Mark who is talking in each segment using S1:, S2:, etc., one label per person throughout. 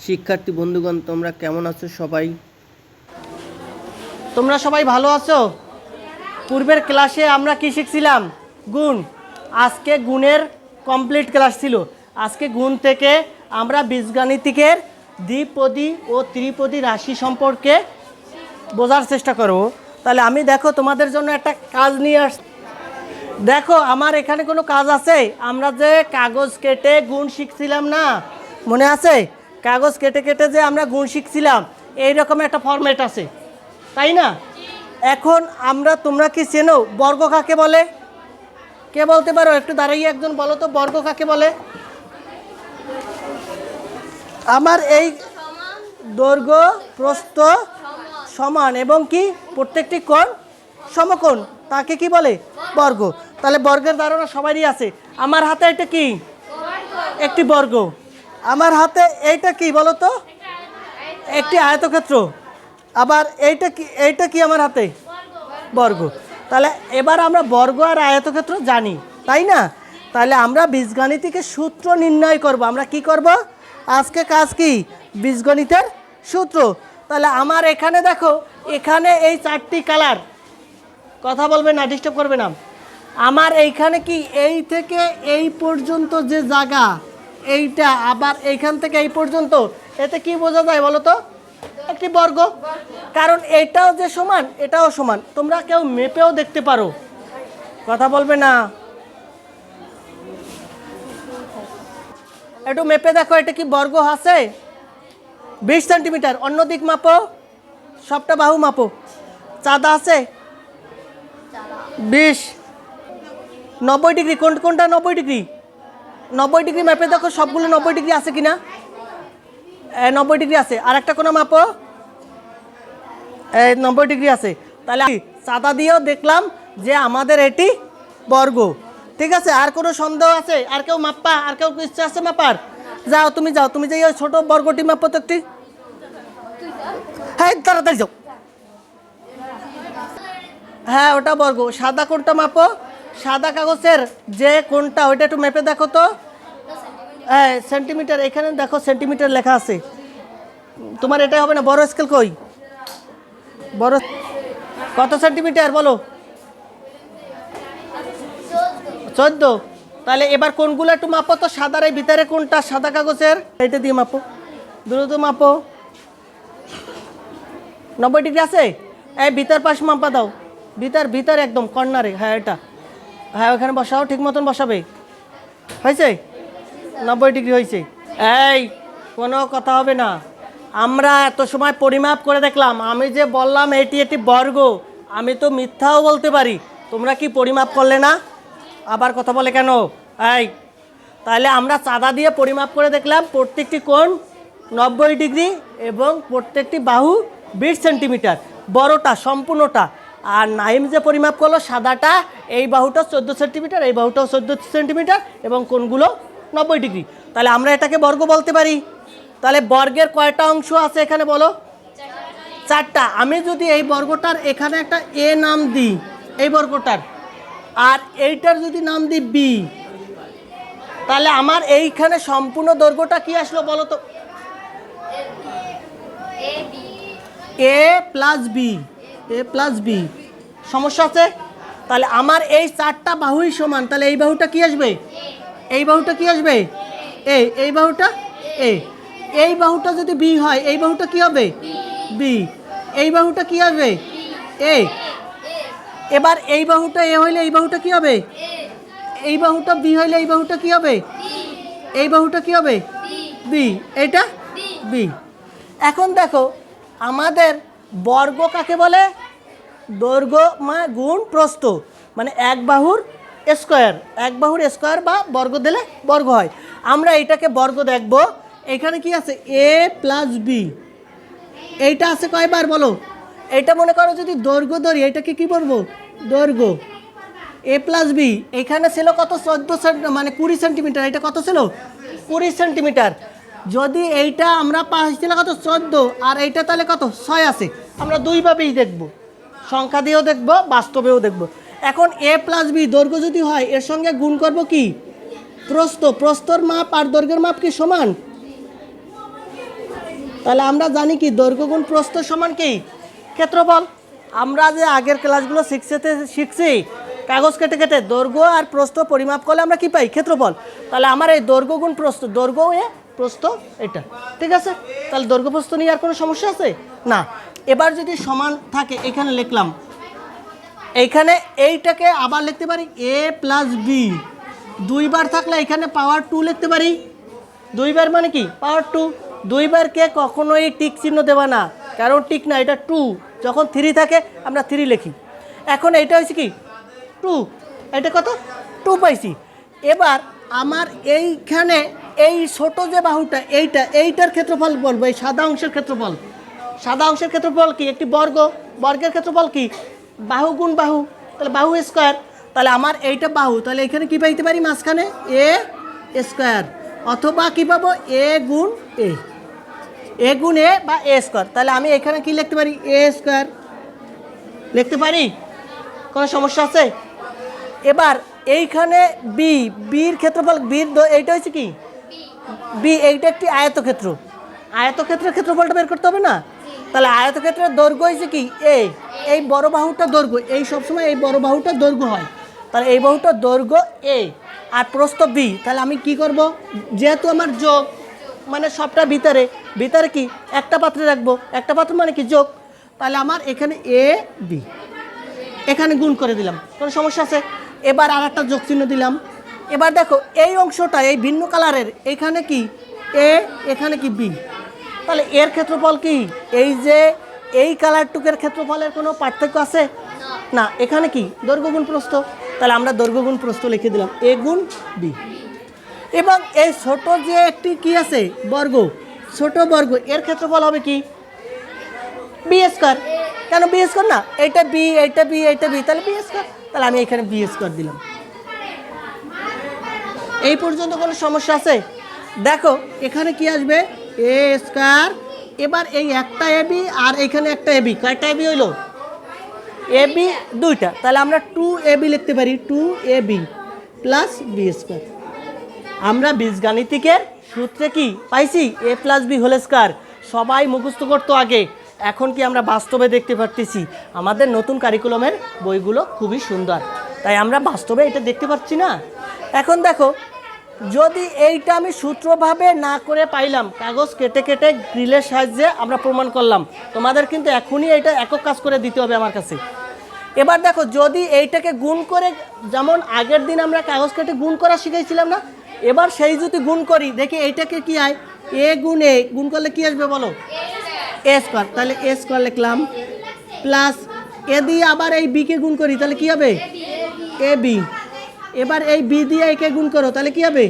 S1: শিক্ষার্থী বন্ধুগণ, তোমরা কেমন আছো? তোমরা সবাই ভালো আছো? পূর্বের ক্লাসে আমরা কি শিখছিলাম? গুণ। আজকে গুণের কমপ্লিট ক্লাস ছিল। আজকে গুণ থেকে আমরা বীজগাণিতিকের দ্বিপদী ও ত্রিপদী রাশি সম্পর্কে বোঝার চেষ্টা করব। তাহলে আমি দেখো তোমাদের জন্য একটা কাজ নিয়ে আস। দেখো আমার এখানে কোনো কাজ আছে? আমরা যে কাগজ কেটে গুণ শিখছিলাম না, মনে আছে? কাগজ কেটে কেটে যে আমরা গুণ শিখছিলাম, এইরকম একটা ফরম্যাট আছে, তাই না? এখন তোমরা কি চেনো বর্গ কাকে বলে? কে বলতে পারো? একটু দাঁড়িয়ে একজন বলো তো, বর্গ কাকে বলে? আমার এই দৈর্ঘ্য প্রস্থ সমান এবং কি প্রত্যেকটি কোণ সমকোণ, তাকে কি বলে? বর্গ। তাহলে বর্গের ধারণা সবারই আছে। আমার হাতে এটা কি? একটি বর্গ। আমার হাতে এইটা কি বলো তো? একটি আয়তক্ষেত্র। আবার এইটা কি আমার হাতে? বর্গ। তাহলে এবার আমরা বর্গ আর আয়তক্ষেত্র জানি, তাই না? তাহলে আমরা বীজগাণিতিকের সূত্র নির্ণয় করব। আমরা কি করব আজকে? কাজ কি? বীজগণিতের সূত্র। তাহলে আমার এখানে দেখো, এখানে এই চারটি কালার, কথা বলবে না, ডিস্টার্ব করবে না। আমার এইখানে কি এই থেকে এই পর্যন্ত যে জায়গা এইটা, আবার এইখান থেকে এই পর্যন্ত, এতে কি বোঝা যায় বলো তো? একটি বর্গ। কারণ এইটাও যে সমান, এটাও সমান। তোমরা কেউ মেপেও দেখতে পারো, কথা বলবে না। একটু মেপে দেখো, এটা কি বর্গ আছে? 20 সেন্টিমিটার। অন্য দিক মাপো, সবটা বাহু মাপো। চাঁদা আছে 20। 90 ডিগ্রি কোনটা? 90 ডিগ্রি। 90 ডিগ্রি মেপে দেখো সবগুলো 90 ডিগ্রি আছে কিনা। 90 ডিগ্রি আছে। আর একটা কোনো মাপো, 90 ডিগ্রি আছে। তাহলে চাঁদা দিয়েও দেখলাম যে আমাদের এটি বর্গ। ঠিক আছে? আর কোনো সন্দেহ আছে? আর কেউ মাপা? আর কেউ ইচ্ছা আছে মাপার? যাও, তুমি যে ওই ছোট বর্গটি মাপো তো একটি। হ্যাঁ, তাড়াতাড়ি যাও। হ্যাঁ, ওটা বর্গ। সাদা কোনটা মাপো? সাদা কাগজের যে কোনটা, ওইটা একটু মেপে দেখো তো। হ্যাঁ, সেন্টিমিটার। এখানে দেখো সেন্টিমিটার লেখা আছে। তোমার এটাই হবে না? বড় স্কেল কই? বড় কত সেন্টিমিটার বলো? 14। তাহলে এবার কোনগুলো একটু মাপো তো। সাদার এই ভিতরে কোনটা? সাদা কাগজের এইটা দিয়ে মাপো, দ্রুত মাপো। 90 ডিগ্রি আছে? এই ভিতর পাশ মাপা দাও। ভিতর একদম কর্নারে। হ্যাঁ, এটা। হ্যাঁ, ওখানে বসাও, ঠিক মতন বসাবে। হয়েছে? 90 ডিগ্রি হয়েছে। এই কোনো কথা হবে না। আমরা এত সময় পরিমাপ করে দেখলাম। আমি যে বললাম এটি বর্গ, আমি তো মিথ্যাও বলতে পারি। তোমরা কি পরিমাপ করলে না? আবার কথা বলে কেন? এই তাহলে আমরা চাঁদা দিয়ে পরিমাপ করে দেখলাম প্রত্যেকটি কোণ 90 ডিগ্রি এবং প্রত্যেকটি বাহু 20 সেন্টিমিটার, বড়টা সম্পূর্ণটা। আর নাইম যে পরিমাপ করলো সাদাটা, এই বাহুটা 14 সেন্টিমিটার, এই বাহুটাও 14 সেন্টিমিটার এবং কোণগুলো 90 ডিগ্রি। তাহলে আমরা এটাকে বর্গ বলতে পারি। তাহলে বর্গের কয়টা অংশ আছে এখানে বলো? 4টা। আমি যদি এই বর্গটার এখানে একটা এ নাম দিই, এই বর্গটার, আর এইটার যদি নাম দিই বি, তাহলে আমার এইখানে সম্পূর্ণ দৈর্ঘ্যটা কি আসলো বলো তো? এ প্লাস বি। সমস্যা আছে? তাহলে আমার এই 4টা বাহুই সমান। তাহলে এই বাহুটা কি আসবে? এই বাহুটা কি আসবে? এ। এই বাহুটা এ। এই বাহুটা যদি বি হয়, এই বাহুটা কি হবে? বি। এই বাহুটা কি হবে? এ। এবার এই বাহুটা এ হইলে এই বাহুটা কি হবে? এই বাহুটা বি হইলে এই বাহুটা কি হবে? এই বাহুটা কি হবে? বি। এইটা বি। এখন দেখো আমাদের বর্গ কাকে বলে? দৈর্ঘ্য গুণ প্রস্থ, মানে এক বাহুর স্কোয়ার বা বর্গ দিলে বর্গ হয়। আমরা এইটাকে বর্গ দেখব। এখানে কি আছে? এ প্লাস বি। এইটা আছে কয়বার বলো? এইটা মনে করো যদি দৈর্ঘ্য ধরি, এইটাকে কি বলবো? দৈর্ঘ্য। এ প্লাস বি এখানে ছিল কত? 14 মানে 20 সেন্টিমিটার। এটা কত ছিল? 20 সেন্টিমিটার। যদি এইটা আমরা পাইছিল কত? 14। আর এইটা তাহলে কত? 6 আছে। আমরা দুইভাবেই দেখব, সংখ্যা দিয়েও দেখব, বাস্তবেও দেখব। এখন এ প্লাস বি দৈর্ঘ্য যদি হয়, এর সঙ্গে গুণ করব কি? প্রস্থ। প্রস্থর মাপ আর দৈর্ঘ্যের মাপ কি সমান? তাহলে আমরা জানি কি দৈর্ঘ্য গুণ প্রস্থ সমান কি ক্ষেত্রফল। আমরা যে আগের ক্লাসগুলো শিখছি কাগজ কেটে কেটে দৈর্ঘ্য আর প্রস্থ পরিমাপ করলে আমরা কি পাই ক্ষেত্রফল। তাহলে আমার এই দৈর্ঘ্য গুণ প্রস্থ, দৈর্ঘ্য এ প্রস্থ এটা, ঠিক আছে। তাহলে দৈর্ঘ্য প্রস্থ নিয়ে আর কোনো সমস্যা আছে না। এবার যদি সমান থাকে এখানে লিখলাম, এইখানে এইটাকে আবার লিখতে পারি a প্লাস বি, দুইবার থাকলে এখানে পাওয়ার 2 লিখতে পারি। দুইবার মানে কি পাওয়ার 2। দুইবারকে কখনোই টিক চিহ্ন দেবা না, কারণ টিক না, এটা 2। যখন 3 থাকে আমরা 3 লিখি। এখন এইটা হয়েছে কি 2, এটা কত 2 পাইছি। এবার আমার এইখানে এই ছোট যে বাহুটা এইটার ক্ষেত্রফল বলবো, এই সাদা অংশের ক্ষেত্রফল। সাদা অংশের ক্ষেত্রফল কি একটি বর্গ, বর্গের ক্ষেত্রফল কি বাহু গুণ বাহু, তাহলে বাহু স্কোয়ার। তাহলে আমার এইটা বাহু, তাহলে এখানে কি পাইতে পারি মাঝখানে এ স্কোয়ার, অথবা কি পাবো এ গুণ এ বা এ স্কোয়ার। তাহলে আমি এখানে কি লিখতে পারি এ স্কোয়ার লিখতে পারি, কোনো সমস্যা আছে? এবার এইখানে বির ক্ষেত্রফল, এইটা হচ্ছে কি বি, এইটা একটি আয়তক্ষেত্র। আয়তক্ষেত্রের ক্ষেত্রফলটা বের করতে হবে না। তাহলে আয়তক্ষেত্রের দৈর্ঘ্য হয়েছে কি এই বড় বাহুটা দৈর্ঘ্য, এই সবসময় এই বড় বাহুটা দৈর্ঘ্য হয়। তাহলে এই বাহুটা দৈর্ঘ্য এ আর প্রস্থ বি। তাহলে আমি কি করব, যেহেতু আমার যোগ মানে সবটা ভিতরে কি একটা পাত্রে রাখবো, একটা পাত্র মানে কি যোগ। তাহলে আমার এখানে এ বি, এখানে গুণ করে দিলাম, কোনো সমস্যা আছে? এবার আর একটা যোগ চিহ্ন দিলাম। এবার দেখো এই অংশটা এই ভিন্ন কালারের, এখানে কি এ, এখানে কি বি। তাহলে এর ক্ষেত্রফল কি এই যে এই কালারটুকের ক্ষেত্রফলের কোনো পার্থক্য আছে না। এখানে কি দৈর্ঘ্য গুণ প্রস্থ, তাহলে আমরা দৈর্ঘ্য গুণ প্রস্থ লিখে দিলাম এ গুণ বি। এবং এই ছোট যে একটি কি আছে বর্গ, ছোট বর্গ, এর ক্ষেত্রফল হবে কি বি স্কোয়ার। কেন বি স্কোয়ার না, এইটা বি, এইটা বি, এইটা বি, তাহলে বি স্কোয়ার। তাহলে আমি এখানে বি স্কোয়ার দিলাম। এই পর্যন্ত কোনো সমস্যা আছে? দেখো এখানে কি আসবে এ স্কোয়ার। এবার এই একটা এ বি আর এখানে একটা এ বি, কয়টা এ বি হইল এ বি দুইটা। তাহলে আমরা 2ab লিখতে পারি, 2ab প্লাস বি স্কোয়ার। আমরা বীজগাণিতিকের সূত্রে কি পাইছি A plus B whole square, সবাই মুখস্থ করতো আগে। এখন কি আমরা বাস্তবে দেখতে পারতেছি, আমাদের নতুন কারিকুলামের বইগুলো খুবই সুন্দর, তাই আমরা বাস্তবে এটা দেখতে পাচ্ছি না। এখন দেখো যদি এইটা আমি সূত্রভাবে না করে পাইলাম, কাগজ কেটে কেটে গ্রিলের সাহায্যে আমরা প্রমাণ করলাম, তোমাদের কিন্তু এখনই এটা একক কাজ করে দিতে হবে আমার কাছে। এবার দেখো যদি এইটাকে গুণ করে, যেমন আগের দিন আমরা কাগজ কেটে গুণ করা শিখাইছিলাম না, এবার সেই যদি গুণ করি দেখি এইটাকে কি হয় এ গুণ এ, গুণ করলে কি আসবে বলো এ স্কোয়ার। তাহলে এ স্কোয়ার লিখলাম প্লাস এ দিয়ে আবার এই বিকে গুণ করি, তাহলে কি হবে এ বি। এবার এই বি দিয়ে একে গুণ করো, তাহলে কি হবে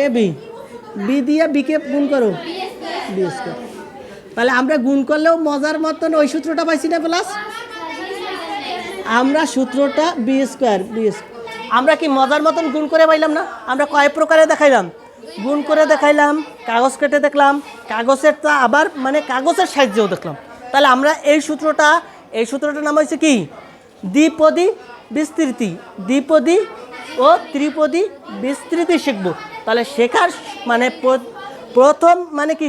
S1: এ বি। বি দিয়ে বিকে গুণ করো বি স্কোয়ার। তাহলে আমরা গুণ করলেও মজার মতন ওই সূত্রটা পাইছি না, প্লাস আমরা সূত্রটা বি স্কোয়ার। আমরা কি মজার মতন গুণ করে পাইলাম না? আমরা কয় প্রকারে দেখাইলাম, গুণ করে দেখাইলাম, কাগজ কেটে দেখলাম, কাগজেরটা আবার মানে কাগজের সাহায্যেও দেখলাম। তাহলে আমরা এই সূত্রটার নাম হয়েছে কি দ্বিপদী বিস্তৃতি, দ্বিপদী ও ত্রিপদী বিস্তৃতি শিখবো। তাহলে শেখার মানে প্রথম মানে কি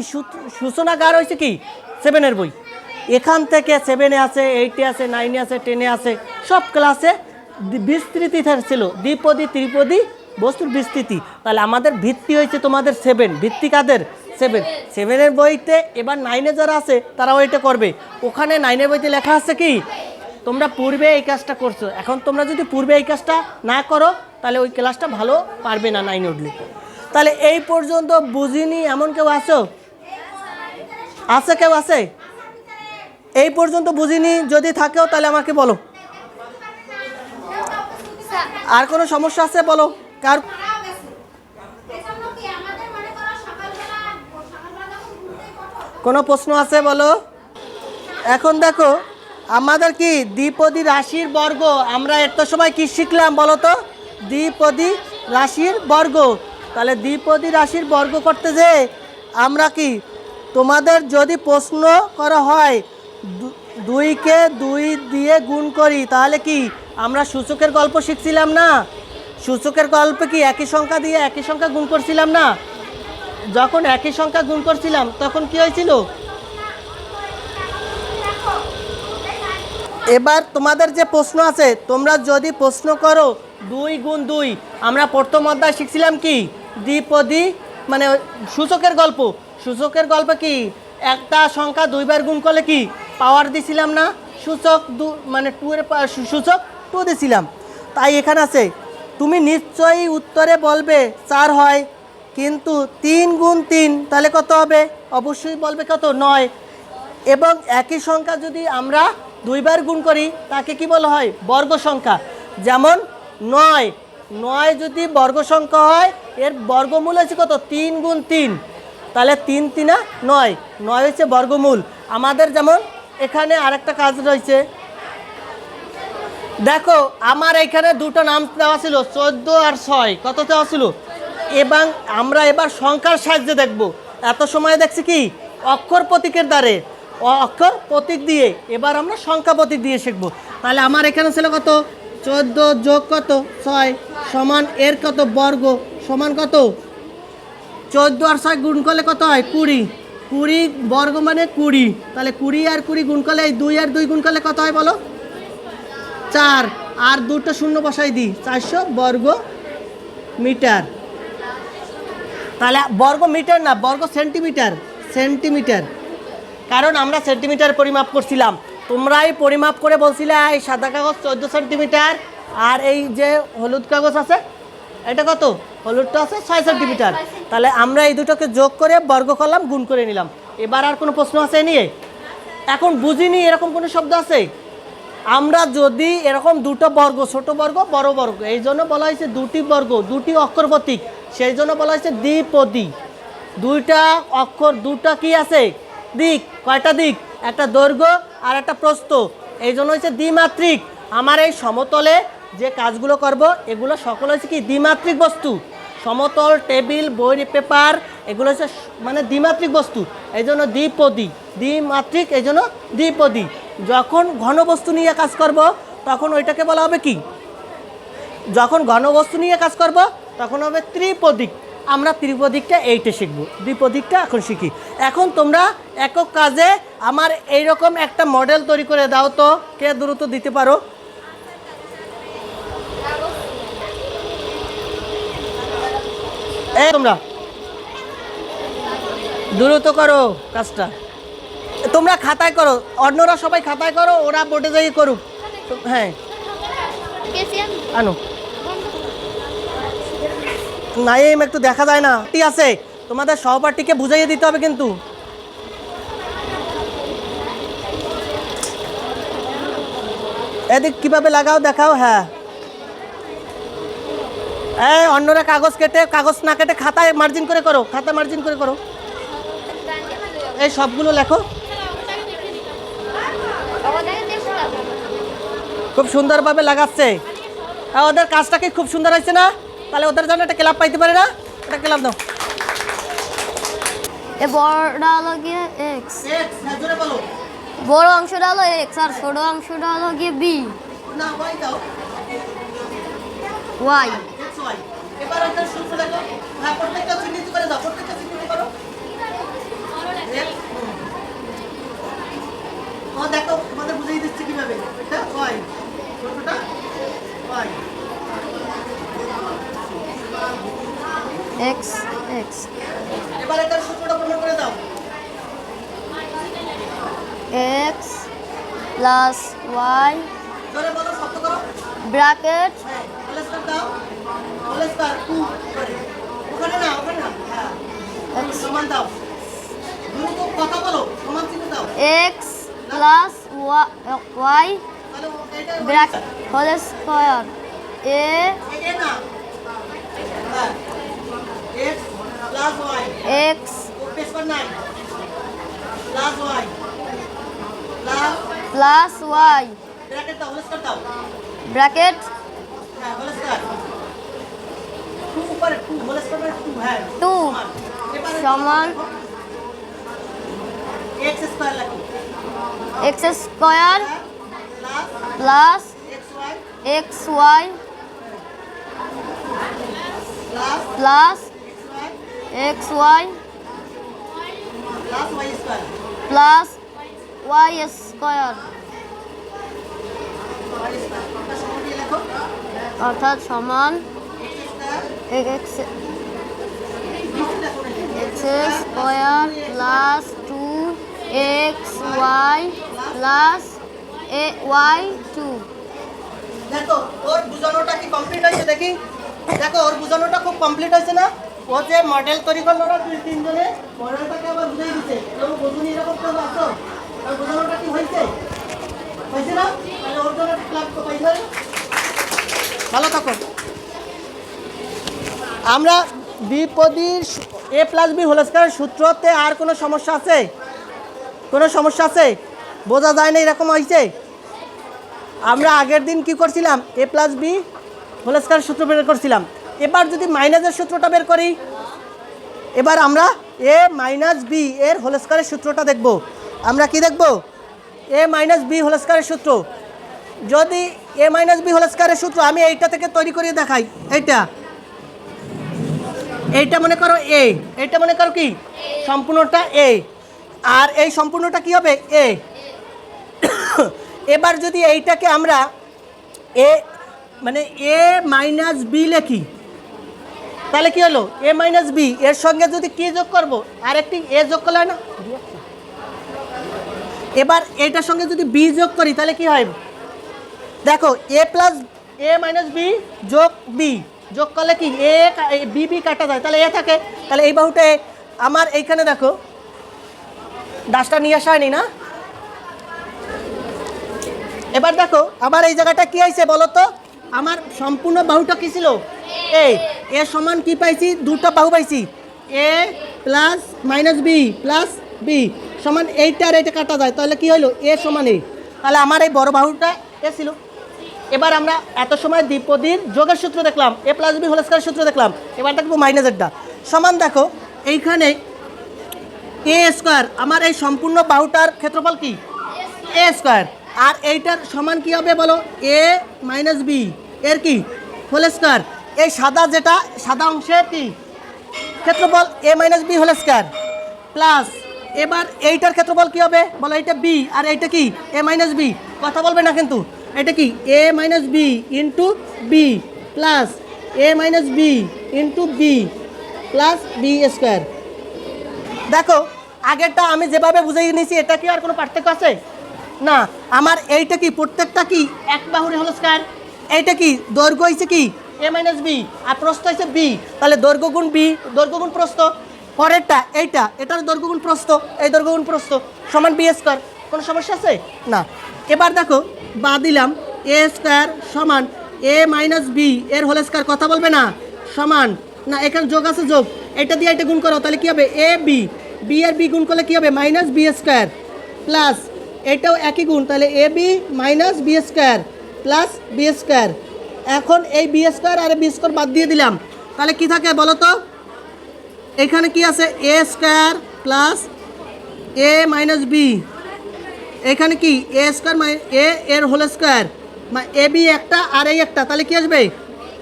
S1: সূচনাগার হয়েছে কি 7-এর বই। এখান থেকে 7-এ আছে, 8-এ আছে, 9-এ আছে, 10-এ আছে, সব ক্লাসে বিস্তৃতি ছিল, দ্বিপদী ত্রিপদী বস্তুর বিস্তৃতি। তাহলে আমাদের ভিত্তি হয়েছে তোমাদের 7, ভিত্তি কাদের 7-এর বইতে। এবার 9-এ যারা আছে তারাও এটা করবে। ওখানে 9-এর বইতে লেখা আছে কি তোমরা পূর্বে এই কাজটা করছো, এখন তোমরা যদি পূর্বে এই কাজটা না করো তাহলে ওই ক্লাসটা ভালো পারবে না 9-এ উঠলে। তাহলে এই পর্যন্ত বুঝিনি এমন কেউ আছে কেউ আছে এই পর্যন্ত বুঝিনি? যদি থাকেও তাহলে আমাকে বলো। আর কোনো সমস্যা আছে বলো, কার কোনো প্রশ্ন আছে বলো। এখন দেখো আমাদের কি দ্বিপদী রাশির বর্গ, আমরা এত সময় কি শিখলাম বলো তো, দ্বিপদী রাশির বর্গ। তাহলে দ্বিপদী রাশির বর্গ করতে যে আমরা কি তোমাদের যদি প্রশ্ন করা হয় 2কে 2 দিয়ে গুণ করি, তাহলে কি আমরা সূচকের গল্প শিখছিলাম না? সূচকের গল্পে কি একই সংখ্যা দিয়ে একই সংখ্যা গুণ করছিলাম না? যখন একই সংখ্যা গুণ করছিলাম তখন কি হয়েছিল? এবার তোমাদের যে প্রশ্ন আছে, তোমরা যদি প্রশ্ন করো 2 গুণ 2, আমরা প্রথম অধ্যায় শিখছিলাম কি দ্বিপদী মানে সূচকের গল্প। সূচকের গল্প কি একটা সংখ্যা 2 বার গুণ করলে কি পাওয়ার দিছিলাম না, সূচক মানে 2 এর সূচক 2 দিছিলাম। তাই এখানে আছে তুমি নিশ্চয়ই উত্তরে বলবে 4 হয়, কিন্তু 3 গুণ 3 তাহলে কত হবে? অবশ্যই বলবে কত? 9। এবং একই সংখ্যা যদি আমরা 2 বার গুণ করি তাকে কি বলা হয়? বর্গ সংখ্যা। যেমন 9 যদি বর্গ সংখ্যা হয় এর বর্গমূল হচ্ছে কত? 3 গুণ 3, তাহলে 3 3 9 হচ্ছে বর্গমূল আমাদের। যেমন এখানে আরেকটা কাজ রয়েছে, দেখো আমার এখানে দুটো নাম দেওয়া ছিল 14 আর 6, কত দেওয়া ছিল? এবং আমরা এবার সংখ্যার সাহায্যে দেখব। এত সময় দেখছি কি অক্ষর প্রতীকের দ্বারে, অক্ষর প্রতীক দিয়ে, এবার আমরা সংখ্যা প্রতীক দিয়ে শিখব। তাহলে আমার এখানে ছিল কত? 14 যোগ কত? 6 সমান এর কত? বর্গ সমান কত? 14 আর 6 গুণ করলে কত হয়? 20। 20 বর্গ মানে 20, তাহলে 20 আর 20 গুণ করলে, এই 2 আর 2 গুণ করলে কত হয় বলো? 4, আর দুটো শূন্য বসাই দিই, 400 বর্গ মিটার। তাহলে বর্গ মিটার না, বর্গ সেন্টিমিটার, সেন্টিমিটার, কারণ আমরা সেন্টিমিটার পরিমাপ করছিলাম। তোমরাই পরিমাপ করে বলছিলে এই সাদা কাগজ 14 সেন্টিমিটার, আর এই যে হলুদ কাগজ আছে এটা কত? হলুদটা আছে 6 সেন্টিমিটার। তাহলে আমরা এই দুটোকে যোগ করে বর্গ করলাম, গুণ করে নিলাম। এবার আর কোনো প্রশ্ন আছে নিয়ে? এখন বুঝিনি এরকম কোনো শব্দ আছে? আমরা যদি এরকম দুটো বর্গ, ছোট বর্গ বড় বর্গ, এই জন্য বলা হয়েছে দুটি বর্গ দুটি অক্ষর প্রতীক, সেই জন্য বলা হয়েছে দ্বিপদী। দুইটা অক্ষর, দুটা কি আছে? দিক। কয়টা দিক? একটা দৈর্ঘ্য আর একটা প্রস্থ, এই জন্য হচ্ছে দ্বিমাত্রিক। আমার এই সমতলে যে কাজগুলো করব এগুলো সকল হচ্ছে কি দ্বিমাত্রিক বস্তু। সমতল, টেবিল, বই, পেপার, এগুলো হচ্ছে মানে দ্বিমাত্রিক বস্তু, এই জন্য দ্বিপদী। দ্বিমাত্রিক এই জন্য দ্বিপদী। যখন ঘনবস্তু নিয়ে কাজ করব তখন ওইটাকে বলা হবে কি? যখন ঘনবস্তু নিয়ে কাজ করব তখন হবে ত্রিপদিক। আমরা ত্রিপদিকটা এইটা শিখব, দ্বিপদিকটা এখন শিখি। এখন তোমরা একক কাজে আমার এইরকম একটা মডেল তৈরি করে দাও তো, কে দ্রুত দিতে পারো? এই তোমরা দ্রুত করো কাজটা, তোমরা খাতায় করো, অন্যরা সবাই খাতায় করো, ওরা বোর্ডে যাই করুক। হ্যাঁ আনো, নাইম একটু দেখা যায় না, ঠিক আছে? তোমাদের সহপাঠীকে বুঝাইয়ে দিতে হবে কিন্তু। এদিক কিভাবে লাগাও দেখাও। হ্যাঁ, এই অন্যরা কাগজ কেটে, কাগজ না কেটে খাতায় মার্জিন করে করো, খাতায় মার্জিন করে করো। এই সবগুলো লেখো। খুব সুন্দরভাবে লাগাচ্ছে, ওদের কাজটা কি খুব সুন্দর হয়েছে না? তাহলে ওদের জন্য একটা ক্লাব পাইতে পারে না? একটা ক্লাব দাও।
S2: বড়টা হলো গিয়ে এক্স, বড় অংশটা হলো এক্স, আর ছোট অংশটা হলো গিয়ে বি ওয়াই।
S1: এবার একটা সূত্র লেখো। হ্যাঁ, প্রত্যেকটা চিহ্নিত করে দাও, প্রত্যেকটা চিহ্নিত করো। ও দেখো তোমাদের বুঝিয়ে দিচ্ছি কিভাবে। এটা ওয়াই, ছোটটা ওয়াই,
S2: এক্স এক্স।
S1: এবার একটা সূত্রটা প্রমাণ করে দাও।
S2: এক্স প্লাস ওয়াই
S1: জোরে বলো, শব্দ করো।
S2: ব্র্যাকেট
S1: হ্যাঁ, হোল স্কয়ার দাও, হোল স্কয়ার 2 করে। ওখানে না, ওখানে না। হ্যাঁ, সমান দাও, দ্রুত কথা বলো, সমান চিহ্ন দাও।
S2: এক্স প্লাস ওয়াই
S1: তাহলে এটা
S2: ব্র্যাকেট হোল স্কয়ার এ
S1: এ না। হ্যাঁ, x প্লাস y,
S2: এক্স
S1: ও পেশ কর নাই, plus y
S2: plus Y
S1: bracket দাও, হোল স্কয়ার দাও।
S2: ব্র্যাকেট
S1: হ্যাঁ, হোল স্কয়ার 2 উপরে 2, হোল স্কয়ার 2। হ্যাঁ,
S2: 2 সমান
S1: x স্কয়ার লেখো,
S2: X square
S1: plus
S2: plus
S1: xy
S2: X Y
S1: plus
S2: plus
S1: xy
S2: X Y
S1: plus Y square
S2: plus Y square
S1: লেখো
S2: অর্থাৎ সমান X square plus 2xy plus Y 2।
S1: দেখো ওর বুঝানোটা কি কমপ্লিট হয়েছে দেখি, দেখো ওর বুঝানোটা খুব কমপ্লিট হয়েছে না? ও যে মডেল তৈরি করলো না দুই তিনজনে, মডেলটাকে আবার বুঝিয়ে দিচ্ছে। কেউ বুঝুনি এরকম কেউ আসো, আর বুঝানোটা কি হয়েছে? হয়েছে না? তাহলে ওর জন্য ক্লাস তো পাইবে। ভালো থাকো। আমরা দ্বিপদীর এ প্লাস বি হোল স্কয়ার সূত্রতে আর কোনো সমস্যা আছে? কোনো সমস্যা আছে? বোঝা যায় না এরকম হয়েছে? আমরা আগের দিন কি করছিলাম? এ প্লাস বি হোল স্কয়ার সূত্র বের করছিলাম। এবার যদি মাইনাসের সূত্রটা বের করি, এবার আমরা এ মাইনাস বি এর হোল স্কয়ারের সূত্রটা দেখব। আমরা কি দেখব? এ মাইনাস বি হোল স্কয়ারের সূত্র। যদি এ মাইনাস বি হোল স্কয়ারের সূত্র আমি এইটা থেকে তৈরি করে দেখাই, এইটা মনে করো এ, এইটা মনে করো কি সম্পূর্ণটা এ, আর এই সম্পূর্ণটা কি হবে এ। এবার যদি এইটাকে আমরা এ মানে এ মাইনাস বি লিখি, তাহলে কি হলো? এ মাইনাস বি এর সঙ্গে যদি কি যোগ করব, আর একটি এ যোগ করলে হয় না? এবার এইটার সঙ্গে যদি বি যোগ করি তাহলে কি হয়? দেখো এ প্লাস এ মাইনাস বি যোগ বি যোগ করলে কি এ বি বি কাটা যায়, তাহলে এ থাকে। তাহলে এই বাহুটা আমার এইখানে দেখো ডাসটা নিয়ে আসা হয়নি না? এবার দেখো আবার এই জায়গাটা কি হয়েছে বলো তো? আমার সম্পূর্ণ বাহুটা কি ছিল? এ সমান কি পাইছি? দুটো বাহু পাইছি, A plus minus B plus B সমান এইটা আর এইটা কাটা যায়, তাহলে কি হলো? এ সমান এ। তাহলে আমার এই বড় বাহুটা এ ছিল। এবার আমরা এত সময় দ্বিপদীর যোগের সূত্র দেখলাম, এ প্লাস বি হোল স্কয়ার সূত্র দেখলাম। এবার দেখবো মাইনাসেরটা সমান। দেখো এইখানে এ স্কয়ার, আমার এই সম্পূর্ণ বাহুটার ক্ষেত্রফল কি? এ স্কয়ার। আর এইটার সমান কি হবে বলো? এ মাইনাস বি এর কি হোল স্কয়ার। এই সাদা যেটা সাদা অংশের কি ক্ষেত্রফল? A minus B whole square plus এবার এইটার ক্ষেত্রফল কি হবে বলো? এইটা বি আর এইটা কি এ মাইনাস বি। কথা বলবে না কিন্তু। এটা কি A minus B into B plus A minus B into B plus B square. দেখো আগেরটা আমি যেভাবে বুঝিয়ে নিয়েছি, এটা কি আর কোনো পার্থক্য আছে? না। আমার এইটা কি প্রত্যেকটা কি এক বাহুর হোল স্কয়ার। এইটা কি দৈর্ঘ্য হয়েছে কি এ মাইনাস বি আর প্রস্থ হয়েছে বি, তাহলে দৈর্ঘ্য গুণ বি, দৈর্ঘ্য গুণ প্রস্থ। পরেরটা এইটা, এটার দৈর্ঘ্য গুণ প্রস্থ, এই দৈর্ঘ্য গুণ প্রস্থ সমান বি স্কয়ার। কোনো সমস্যা আছে? না। এবার দেখো বা দিলাম এ স্কয়ার সমান এ মাইনাস বি এর হোল স্কয়ার। কথা বলবে না। সমান না, এখানে যোগ আছে যোগ, এটা দিয়ে এটা গুণ করো, তাহলে কি হবে? A B, B R B গুণ করলে কি হবে? মাইনাস বি স্কয়ার প্লাস এটাও একই গুণ, তাহলে A B minus B square plus B square. এখন এই বি স্কয়ার আর বি স্কয়ার বাদ দিয়ে দিলাম, তাহলে কি থাকে বলো তো? এখানে কি আছে? এ square plus A minus B, এখানে কি এ স্কয়ার এ এর হোল স্কয়ার, এ বি একটা আর এই একটা, তাহলে কি আসবে?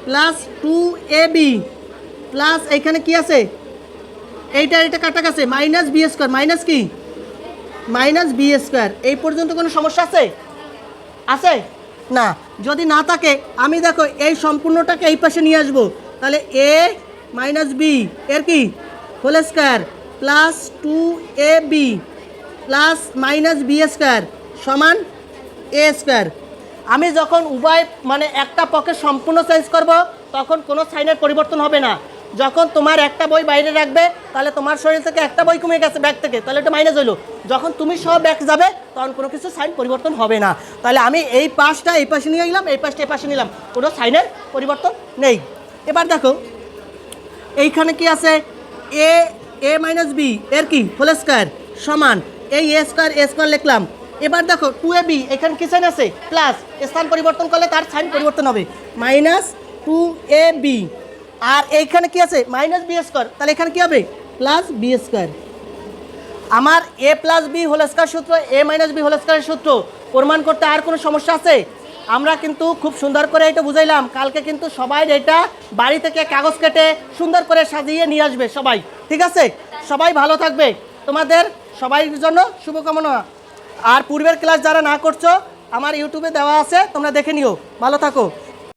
S1: প্লাস 2ab প্লাস এইখানে কি আছে? এইটা এটা কাটা গেছে, মাইনাস বি স্কয়ার, মাইনাস কি মাইনাস বি স্কয়ার। এই পর্যন্ত কোনো সমস্যা আছে? আছে না। যদি না থাকে আমি দেখো এই সম্পূর্ণটাকে এই পাশে নিয়ে আসবো, তাহলে এ মাইনাস বি এর কি whole square plus 2ab plus minus B square সমান এ স্কয়ার। আমি যখন উভয় মানে একটা পক্ষে সম্পূর্ণ চেঞ্জ করব, তখন কোনো সাইনের পরিবর্তন হবে না। যখন তোমার একটা বই বাইরে রাখবে, তাহলে তোমার শরীর থেকে একটা বই কমে গেছে ব্যাগ থেকে, তাহলে এটা মাইনাস হইলো। যখন তুমি সব ব্যাগ যাবে, তখন কোনো কিছু সাইন পরিবর্তন হবে না। তাহলে আমি এই পাশটা এই পাশে নিয়ে গেলাম, এই পাশটা এই পাশে নিলাম, কোনো সাইনের পরিবর্তন নেই। এবার দেখো এইখানে কি আছে? এ এ মাইনাস বি এর কি হোল স্কয়ার সমান এই এ স্কয়ার লিখলাম। এবার দেখো 2ab, এখানে কি সাইন আছে? প্লাস, স্থান পরিবর্তন করলে তার সাইন পরিবর্তন হবে, মাইনাস 2ab। আর এইখানে কি আছে? মাইনাস বি স্কয়ার, তাহলে এখানে কি হবে? Plus B square. আমার A plus B whole square সূত্র, এ মাইনাস বি হোল স্কয়ারের সূত্র প্রমাণ করতে আর কোনো সমস্যা আছে? আমরা কিন্তু খুব সুন্দর করে এটা বুঝাইলাম। কালকে কিন্তু সবাই এটা বাড়ি থেকে কাগজ কেটে সুন্দর করে সাজিয়ে নিয়ে আসবে সবাই। ঠিক আছে, সবাই ভালো থাকবে, তোমাদের সবাইয়ের জন্য শুভকামনা। আর পূর্বের ক্লাস যারা না করছো আমার ইউটিউবে দেওয়া আছে, তোমরা দেখে নিও। ভালো থাকো।